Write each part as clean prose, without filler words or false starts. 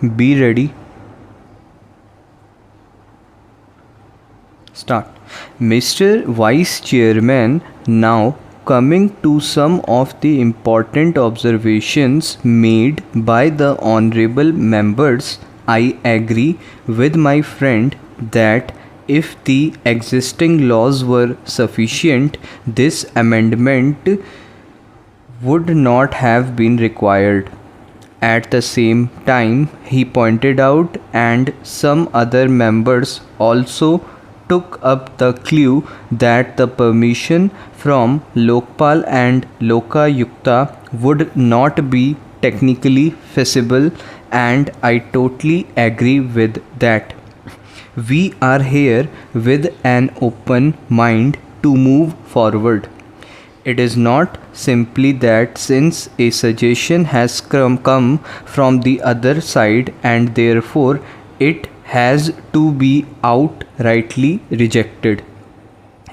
Be ready. Start. Mr. Vice Chairman, now coming to some of the important observations made by the honorable members, I agree with my friend that if the existing laws were sufficient, this amendment would not have been required. At the same time, he pointed out, and some other members also took up the clue, that the permission from Lokpal and Lokayukta would not be technically feasible, and I totally agree with that. We are here with an open mind to move forward. It is not simply that since a suggestion has come from the other side and therefore it has to be outrightly rejected.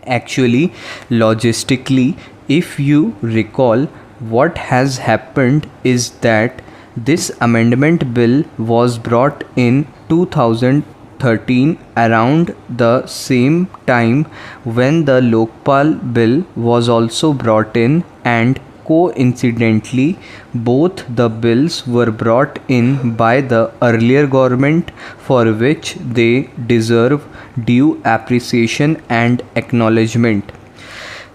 Actually, logistically, if you recall, what has happened is that this amendment bill was brought in 2013 around the same time when the Lokpal bill was also brought in, and coincidentally both the bills were brought in by the earlier government, for which they deserve due appreciation and acknowledgement.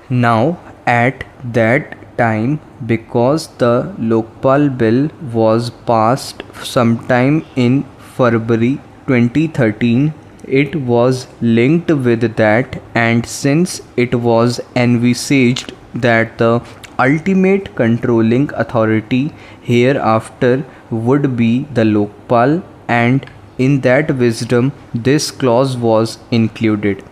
Now at that time, because the Lokpal bill was passed sometime in February 2013, it was linked with that, and since it was envisaged that the ultimate controlling authority hereafter would be the Lokpal, and in that wisdom this clause was included.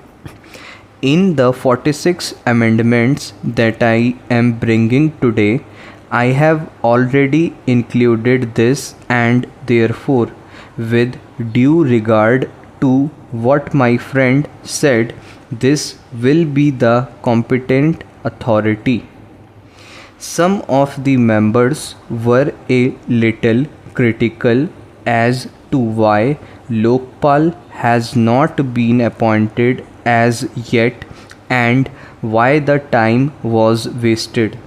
In the 46 amendments that I am bringing today, I have already included this, and therefore, with due regard to what my friend said, this will be the competent authority. Some of the members were a little critical as to why Lokpal has not been appointed as yet and why the time was wasted.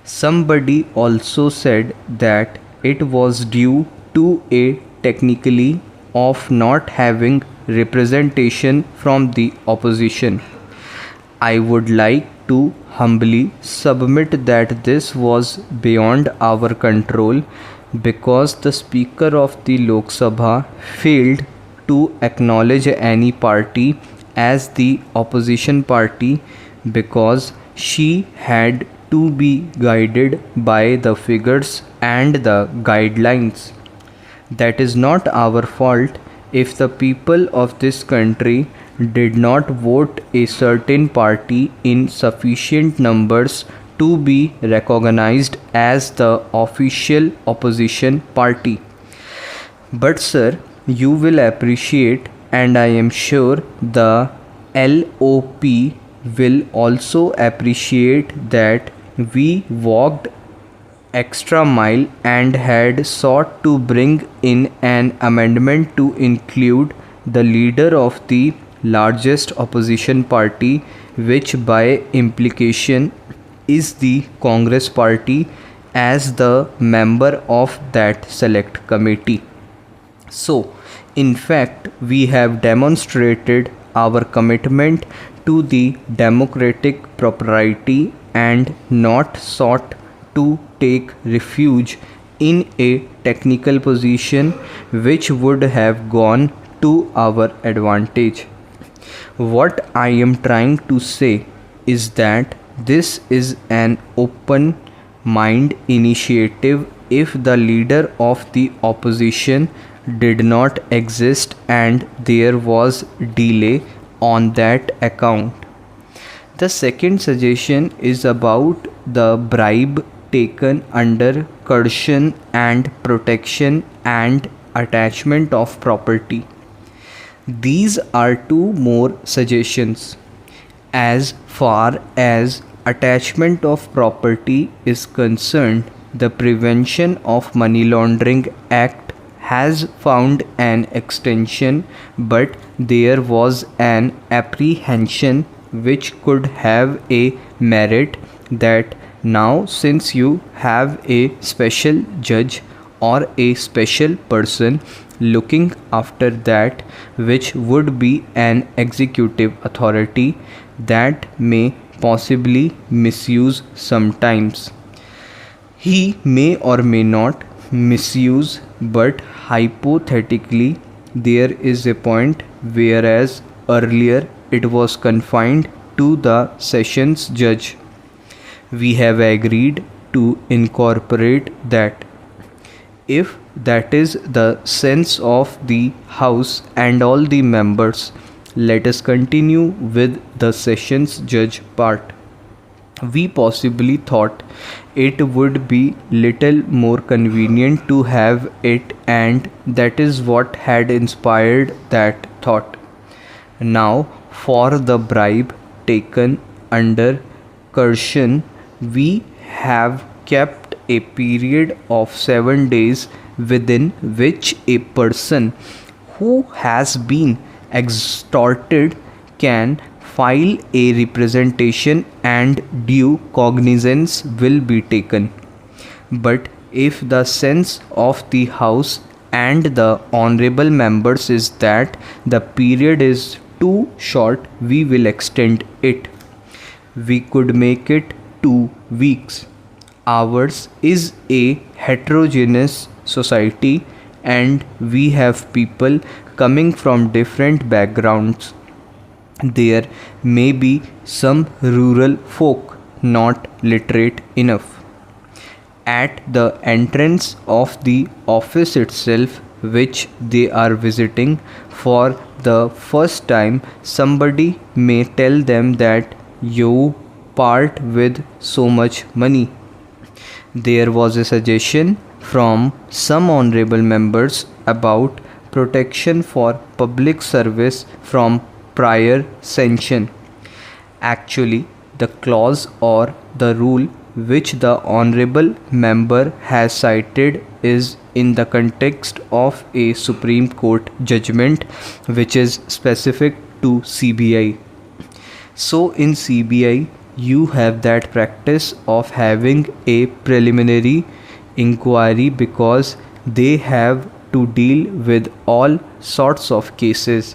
Somebody also said that it was due to a technicality of not having representation from the opposition. I would like to humbly submit that this was beyond our control, because the Speaker of the Lok Sabha failed to acknowledge any party as the opposition party, because she had to be guided by the figures and the guidelines. That is not our fault if the people of this country did not vote a certain party in sufficient numbers to be recognized as the official opposition party. But sir, you will appreciate, and I am sure the LOP will also appreciate, that we walked extra mile and had sought to bring in an amendment to include the leader of the largest opposition party, which by implication is the Congress party, as the member of that select committee. So, in fact, we have demonstrated our commitment to the democratic propriety and not sought to take refuge in a technical position which would have gone to our advantage. What I am trying to say is that this is an open mind initiative if the leader of the opposition did not exist and there was delay on that account. The second suggestion is about the bribe taken under coercion and protection and attachment of property. These are two more suggestions. As far as attachment of property is concerned, the Prevention of Money Laundering Act has found an extension, but there was an apprehension which could have a merit that now, since you have a special judge or a special person looking after that, which would be an executive authority that may possibly misuse sometimes. He may or may not misuse, but hypothetically, there is a point whereas earlier it was confined to the sessions judge. We have agreed to incorporate that. If that is the sense of the House and all the members, let us continue with the sessions judge part. We possibly thought it would be little more convenient to have it, and that is what had inspired that thought. Now, for the bribe taken under coercion, we have kept a period of 7 days within which a person who has been extorted can file a representation and due cognizance will be taken. But if the sense of the House and the honorable members is that the period is too short, we will extend it. We could make it 2 weeks. Ours is a heterogeneous society and we have people coming from different backgrounds. There may be some rural folk not literate enough. At the entrance of the office itself, which they are visiting for the first time, somebody may tell them that you part with so much money. There was a suggestion from some honorable members about protection for public service from prior sanction. Actually, the clause or the rule which the honorable member has cited is in the context of a Supreme Court judgment which is specific to CBI. So in CBI, you have that practice of having a preliminary inquiry because they have to deal with all sorts of cases.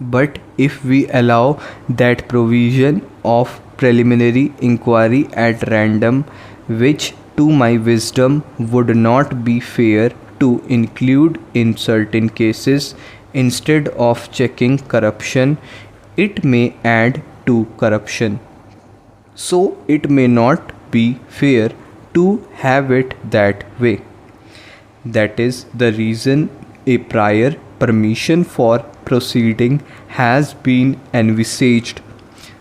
But if we allow that provision of preliminary inquiry at random, which to my wisdom would not be fair to include in certain cases, instead of checking corruption, it may add to corruption. So it may not be fair to have it that way. That is the reason a prior permission for proceeding has been envisaged.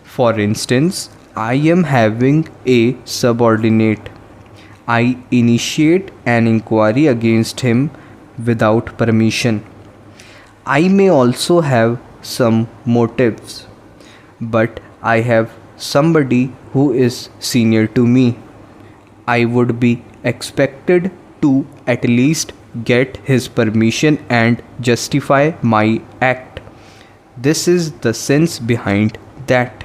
For instance, I am having a subordinate. I initiate an inquiry against him without permission. I may also have some motives, but I have somebody who is senior to me. I would be expected to at least get his permission and justify my act. This is the sense behind that.